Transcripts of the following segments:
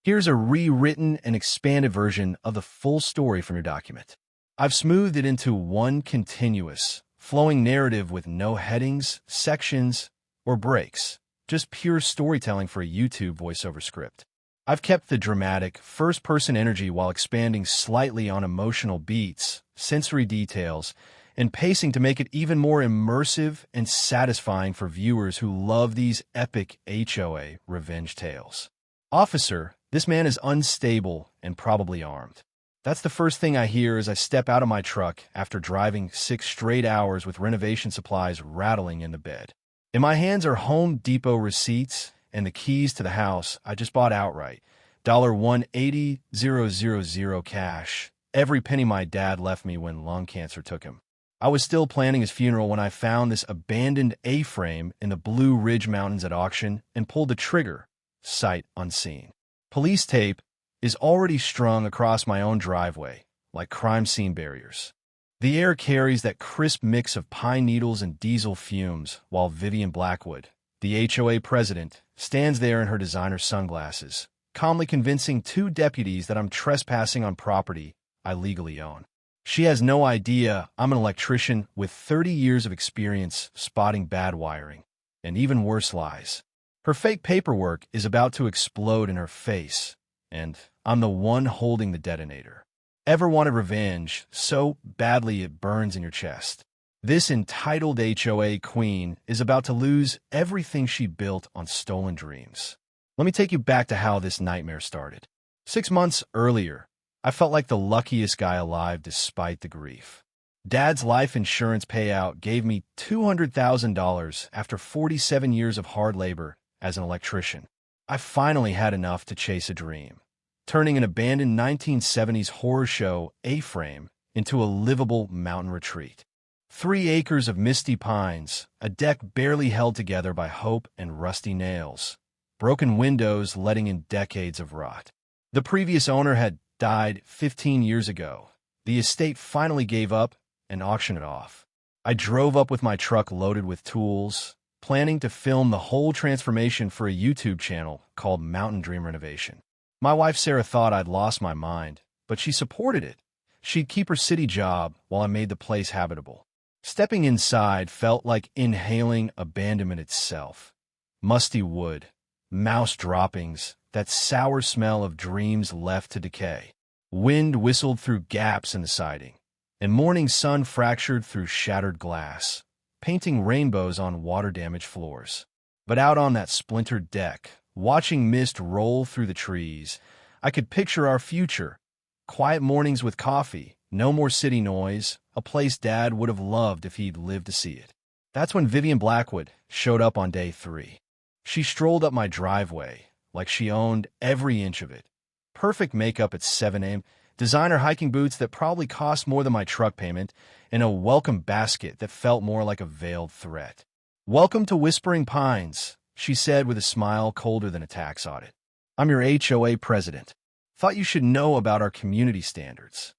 Here's a rewritten and expanded version of the full story from your document. I've smoothed it into one continuous, flowing narrative with no headings, sections, or breaks, just pure storytelling for a YouTube voiceover script. I've kept the dramatic, first-person energy while expanding slightly on emotional beats, sensory details, and pacing to make it even more immersive and satisfying for viewers who love these epic HOA revenge tales. Officer, this man is unstable and probably armed. That's the first thing I hear as I step out of my truck after driving 6 straight hours with renovation supplies rattling in the bed. In my hands are Home Depot receipts and the keys to the house I just bought outright. $180,000 cash, every penny my dad left me when lung cancer took him. I was still planning his funeral when I found this abandoned A-frame in the Blue Ridge Mountains at auction and pulled the trigger, sight unseen. Police tape is already strung across my own driveway, like crime scene barriers. The air carries that crisp mix of pine needles and diesel fumes, while Vivian Blackwood, the HOA president, stands there in her designer sunglasses, calmly convincing 2 deputies that I'm trespassing on property I legally own. She has no idea I'm an electrician with 30 years of experience spotting bad wiring, and even worse lies. Her fake paperwork is about to explode in her face, and I'm the one holding the detonator. Ever wanted revenge so badly it burns in your chest? This entitled HOA queen is about to lose everything she built on stolen dreams. Let me take you back to how this nightmare started. 6 months earlier, I felt like the luckiest guy alive despite the grief. Dad's life insurance payout gave me $200,000 after 47 years of hard labor as an electrician. I finally had enough to chase a dream, turning an abandoned 1970s horror show A-frame into a livable mountain retreat. 3 acres of misty pines, a deck barely held together by hope and rusty nails, broken windows letting in decades of rot. The previous owner had died 15 years ago. The estate finally gave up and auctioned it off. I drove up with my truck loaded with tools, planning to film the whole transformation for a YouTube channel called Mountain Dream Renovation. My wife Sarah thought I'd lost my mind, but she supported it. She'd keep her city job while I made the place habitable. Stepping inside felt like inhaling abandonment itself. Musty wood, mouse droppings, that sour smell of dreams left to decay. Wind whistled through gaps in the siding, and morning sun fractured through shattered glass, painting rainbows on water-damaged floors. But out on that splintered deck, watching mist roll through the trees, I could picture our future. Quiet mornings with coffee, no more city noise, a place Dad would have loved if he'd lived to see it. That's when Vivian Blackwood showed up on day 3. She strolled up my driveway like she owned every inch of it. Perfect makeup at 7 a.m., designer hiking boots that probably cost more than my truck payment, and a welcome basket that felt more like a veiled threat. "Welcome to Whispering Pines," she said with a smile colder than a tax audit. "I'm your HOA president. Thought you should know about our community standards."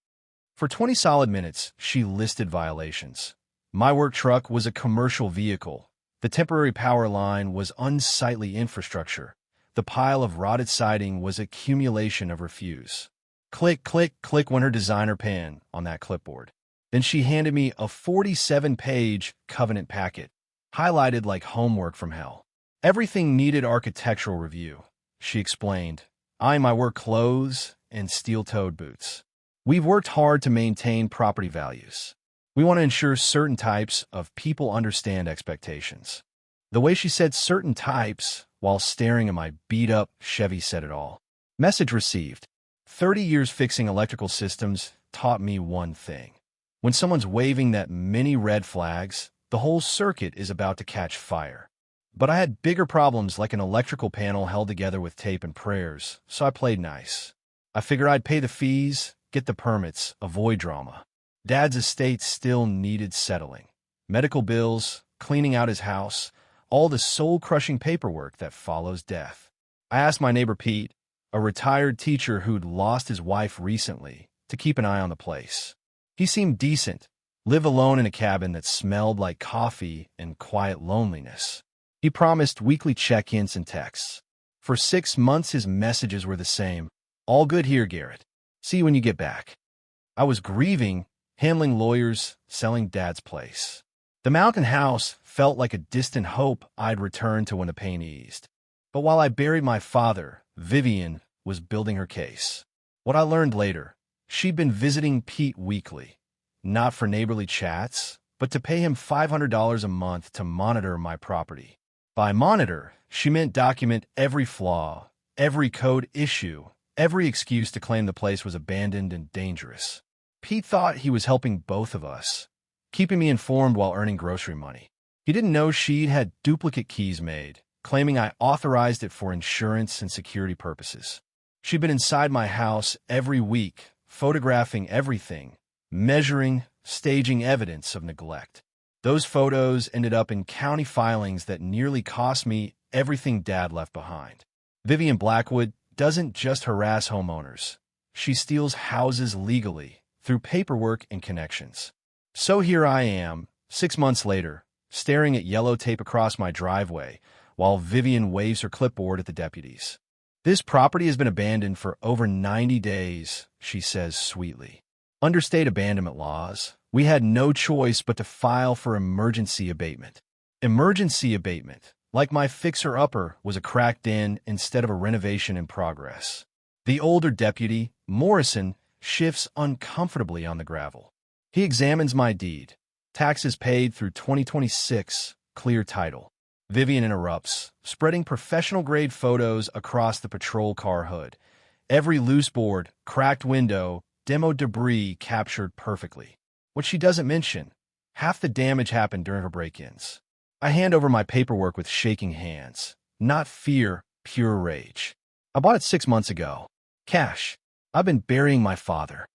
For 20 solid minutes, she listed violations. My work truck was a commercial vehicle. The temporary power line was unsightly infrastructure. The pile of rotted siding was accumulation of refuse. Click, click, click went her designer pen on that clipboard. Then she handed me a 47-page covenant packet, highlighted like homework from hell. Everything needed architectural review, she explained, eyeing my work clothes and steel-toed boots. "We've worked hard to maintain property values. We want to ensure certain types of people understand expectations." The way she said certain types while staring at my beat-up Chevy said it all. Message received. 30 years fixing electrical systems taught me one thing. When someone's waving that many red flags, the whole circuit is about to catch fire. But I had bigger problems like an electrical panel held together with tape and prayers, so I played nice. I figured I'd pay the fees, get the permits, avoid drama. Dad's estate still needed settling. Medical bills, cleaning out his house, all the soul-crushing paperwork that follows death. I asked my neighbor Pete, a retired teacher who'd lost his wife recently, to keep an eye on the place. He seemed decent, lived alone in a cabin that smelled like coffee and quiet loneliness. He promised weekly check-ins and texts. For 6 months, his messages were the same. All good here, Garrett. See you when you get back. I was grieving, handling lawyers, selling Dad's place. The mountain house felt like a distant hope I'd return to when the pain eased. But while I buried my father, Vivian was building her case. What I learned later, she'd been visiting Pete weekly, not for neighborly chats, but to pay him $500 a month to monitor my property. By monitor, she meant document every flaw, every code issue, every excuse to claim the place was abandoned and dangerous. Pete thought he was helping both of us, keeping me informed while earning grocery money. He didn't know she'd had duplicate keys made, claiming I authorized it for insurance and security purposes. She'd been inside my house every week, photographing everything, measuring, staging evidence of neglect. Those photos ended up in county filings that nearly cost me everything Dad left behind. Vivian Blackwood doesn't just harass homeowners. She steals houses legally, through paperwork and connections. So here I am, 6 months later, staring at yellow tape across my driveway, while Vivian waves her clipboard at the deputies. This property has been abandoned for over 90 days, she says sweetly. Under state abandonment laws, we had no choice but to file for emergency abatement. Emergency abatement, like my fixer-upper, was a cracked in instead of a renovation in progress. The older deputy, Morrison, shifts uncomfortably on the gravel. He examines my deed. Taxes paid through 2026, clear title. Vivian interrupts, spreading professional-grade photos across the patrol car hood. Every loose board, cracked window, demo debris captured perfectly. What she doesn't mention, half the damage happened during her break-ins. I hand over my paperwork with shaking hands. Not fear, pure rage. I bought it 6 months ago. Cash. I've been burying my father.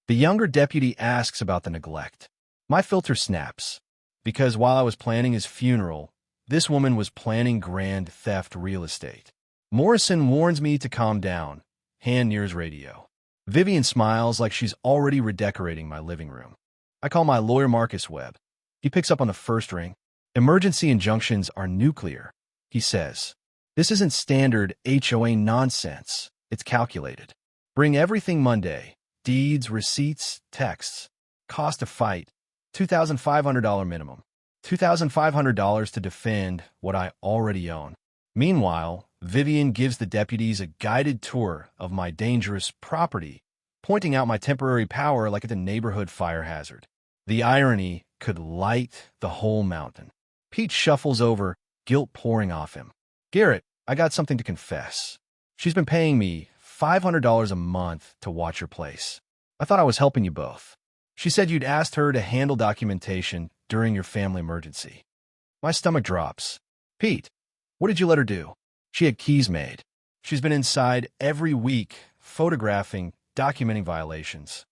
The younger deputy asks about the neglect. My filter snaps, because while I was planning his funeral, this woman was planning grand theft real estate. Morrison warns me to calm down, hand nears radio. Vivian smiles like she's already redecorating my living room. I call my lawyer Marcus Webb. He picks up on the first ring. Emergency injunctions are nuclear, he says. This isn't standard HOA nonsense. It's calculated. Bring everything Monday. Deeds, receipts, texts. Cost to fight, $2,500 minimum. $2,500 to defend what I already own. Meanwhile, Vivian gives the deputies a guided tour of my dangerous property, pointing out my temporary power like it's a neighborhood fire hazard. The irony could light the whole mountain. Pete shuffles over, guilt pouring off him. Garrett, I got something to confess. She's been paying me $500 a month to watch your place. I thought I was helping you both. She said you'd asked her to handle documentation during your family emergency. My stomach drops. Pete, what did you let her do? She had keys made. She's been inside every week, photographing, documenting violations.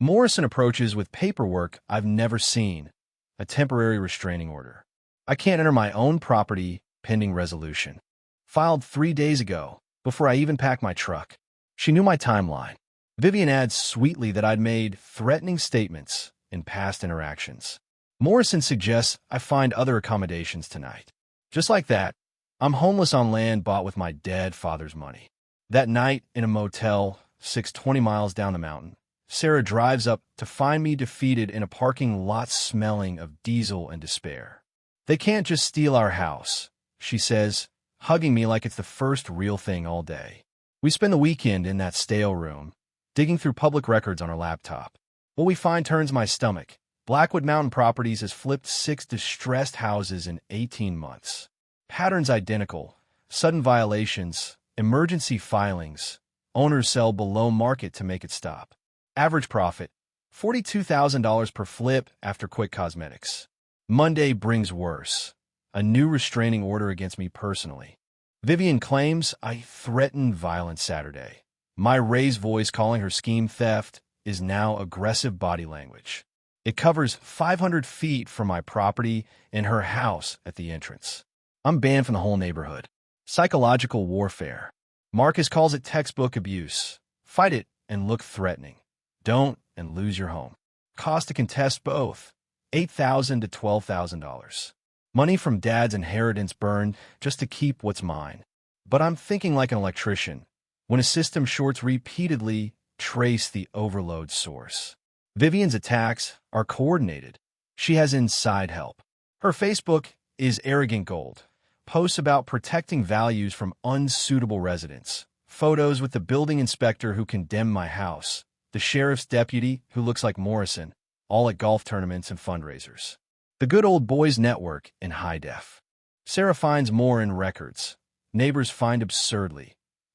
Morrison approaches with paperwork I've never seen, a temporary restraining order. I can't enter my own property pending resolution. Filed 3 days ago, before I even packed my truck. She knew my timeline. Vivian adds sweetly that I'd made threatening statements in past interactions. Morrison suggests I find other accommodations tonight. Just like that, I'm homeless on land bought with my dead father's money. That night, in a motel 20 miles down the mountain, Sarah drives up to find me defeated in a parking lot smelling of diesel and despair. They can't just steal our house, she says, hugging me like it's the first real thing all day. We spend the weekend in that stale room, digging through public records on our laptop. What we find turns my stomach. Blackwood Mountain Properties has flipped 6 distressed houses in 18 months. Patterns identical, sudden violations, emergency filings. Owners sell below market to make it stop. Average profit, $42,000 per flip after quick cosmetics. Monday brings worse. A new restraining order against me personally. Vivian claims I threatened violence Saturday. My raised voice calling her scheme theft is now aggressive body language. It covers 500 feet from my property and her house at the entrance. I'm banned from the whole neighborhood. Psychological warfare. Marcus calls it textbook abuse. Fight it and look threatening. Don't and lose your home. Cost to contest both, $8,000 to $12,000. Money from Dad's inheritance burned just to keep what's mine. But I'm thinking like an electrician. When a system shorts repeatedly, trace the overload source. Vivian's attacks are coordinated. She has inside help. Her Facebook is arrogant gold. Posts about protecting values from unsuitable residents. Photos with the building inspector who condemned my house. The sheriff's deputy who looks like Morrison, all at golf tournaments and fundraisers. The good old boys network in high def. Sarah finds more in records. Neighbors find absurdly.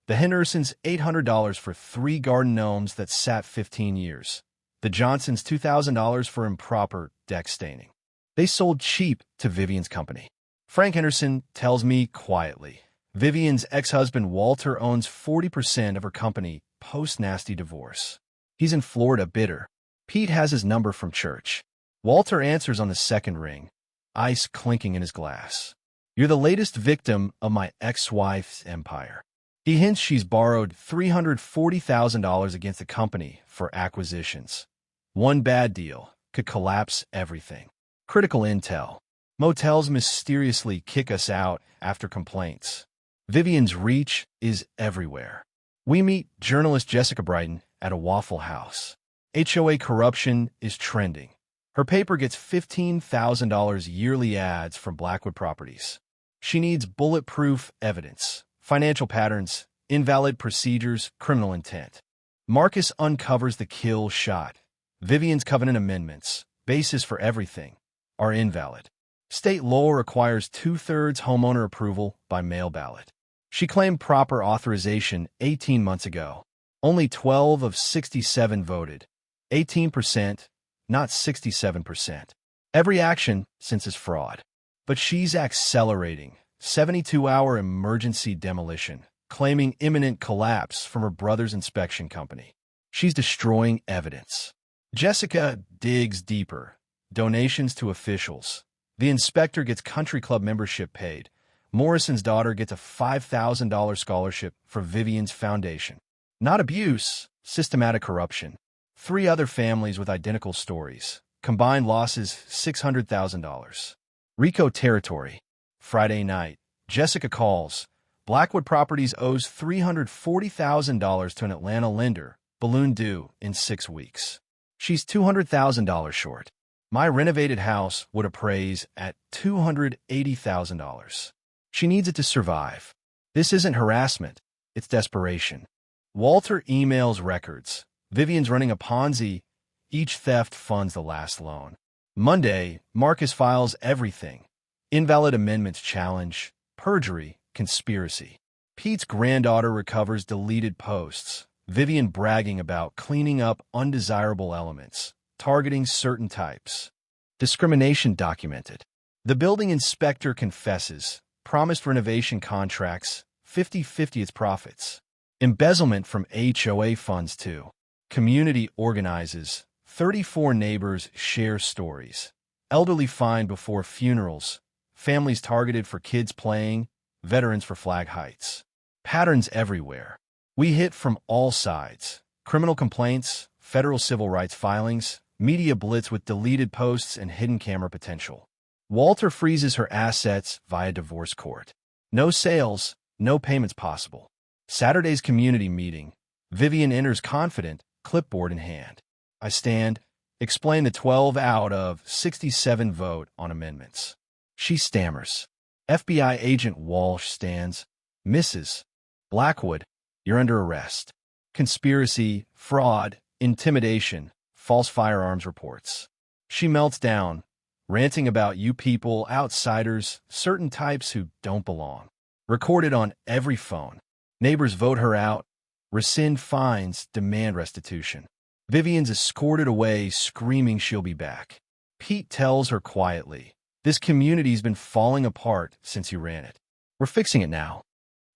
The Hendersons $800 for 3 garden gnomes that sat 15 years. The Johnsons $2,000 for improper deck staining. They sold cheap to Vivian's company. Frank Henderson tells me quietly. Vivian's ex-husband Walter owns 40% of her company post-nasty divorce. He's in Florida bitter. Pete has his number from church. Walter answers on the second ring, ice clinking in his glass. You're the latest victim of my ex-wife's empire. He hints she's borrowed $340,000 against the company for acquisitions. One bad deal could collapse everything. Critical intel. Motels mysteriously kick us out after complaints. Vivian's reach is everywhere. We meet journalist Jessica Brighton at a Waffle House. HOA corruption is trending. Her paper gets $15,000 yearly ads from Blackwood Properties. She needs bulletproof evidence, financial patterns, invalid procedures, criminal intent. Marcus uncovers the kill shot. Vivian's covenant amendments, basis for everything, are invalid. State law requires 2/3 homeowner approval by mail ballot. She claimed proper authorization 18 months ago. Only 12 of 67 voted. 18%, not 67%. Every action since is fraud. But she's accelerating. 72-hour emergency demolition, claiming imminent collapse from her brother's inspection company. She's destroying evidence. Jessica digs deeper. Donations to officials. The inspector gets country club membership paid. Morrison's daughter gets a $5,000 scholarship for Vivian's foundation. Not abuse, systematic corruption. 3 other families with identical stories. Combined losses $600,000. RICO territory. Friday night. Jessica calls. Blackwood Properties owes $340,000 to an Atlanta lender. Balloon due in 6 weeks. She's $200,000 short. My renovated house would appraise at $280,000. She needs it to survive. This isn't harassment. It's desperation. Walter emails records. Vivian's running a Ponzi. Each theft funds the last loan. Monday, Marcus files everything. Invalid amendments challenge, perjury, conspiracy. Pete's granddaughter recovers deleted posts. Vivian bragging about cleaning up undesirable elements, targeting certain types. Discrimination documented. The building inspector confesses, promised renovation contracts, 50/50 its profits. Embezzlement from HOA funds too. Community organizes. 34 neighbors share stories. Elderly fined before funerals. Families targeted for kids playing. Veterans for flag heights. Patterns everywhere. We hit from all sides. Criminal complaints, federal civil rights filings, media blitz with deleted posts and hidden camera potential. Walter freezes her assets via divorce court. No sales, no payments possible. Saturday's community meeting. Vivian enters confident, clipboard in hand. I stand, explain the 12 out of 67 vote on amendments. She stammers. FBI agent Walsh stands. Mrs. Blackwood, you're under arrest. Conspiracy, fraud, intimidation, false firearms reports. She melts down, ranting about you people, outsiders, certain types who don't belong. Recorded on every phone. Neighbors vote her out, rescind fines, demand restitution. Vivian's escorted away, screaming she'll be back. Pete tells her quietly, this community's been falling apart since you ran it. We're fixing it now.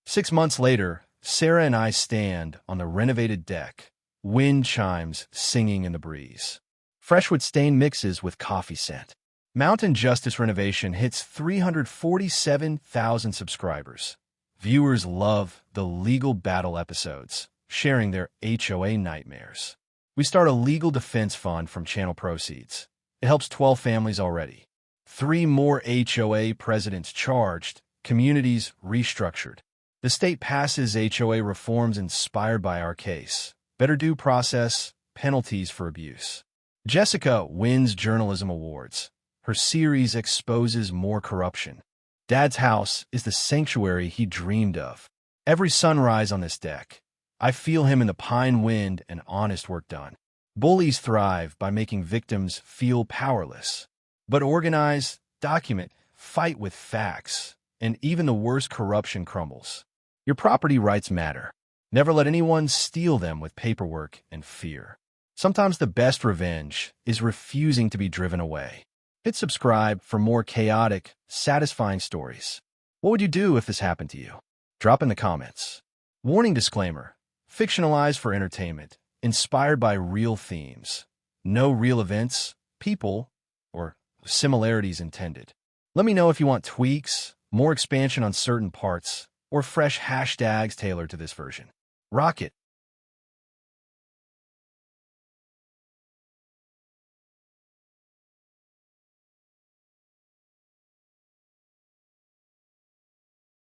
6 months later, Sarah and I stand on the renovated deck, wind chimes singing in the breeze. Freshwood stain mixes with coffee scent. Mountain Justice Renovation hits 347,000 subscribers. Viewers love the legal battle episodes, sharing their HOA nightmares. We start a legal defense fund from channel proceeds. It helps 12 families already. 3 more HOA presidents charged, communities restructured. The state passes HOA reforms inspired by our case. Better due process, penalties for abuse. Jessica wins journalism awards. Her series exposes more corruption. Dad's house is the sanctuary he dreamed of. Every sunrise on this deck. I feel him in the pine wind and honest work done. Bullies thrive by making victims feel powerless. But organize, document, fight with facts, and even the worst corruption crumbles. Your property rights matter. Never let anyone steal them with paperwork and fear. Sometimes the best revenge is refusing to be driven away. Hit subscribe for more chaotic, satisfying stories. What would you do if this happened to you? Drop in the comments. Warning disclaimer. Fictionalized for entertainment. Inspired by real themes. No real events, people, or similarities intended. Let me know if you want tweaks, more expansion on certain parts, or fresh hashtags tailored to this version. Rocket.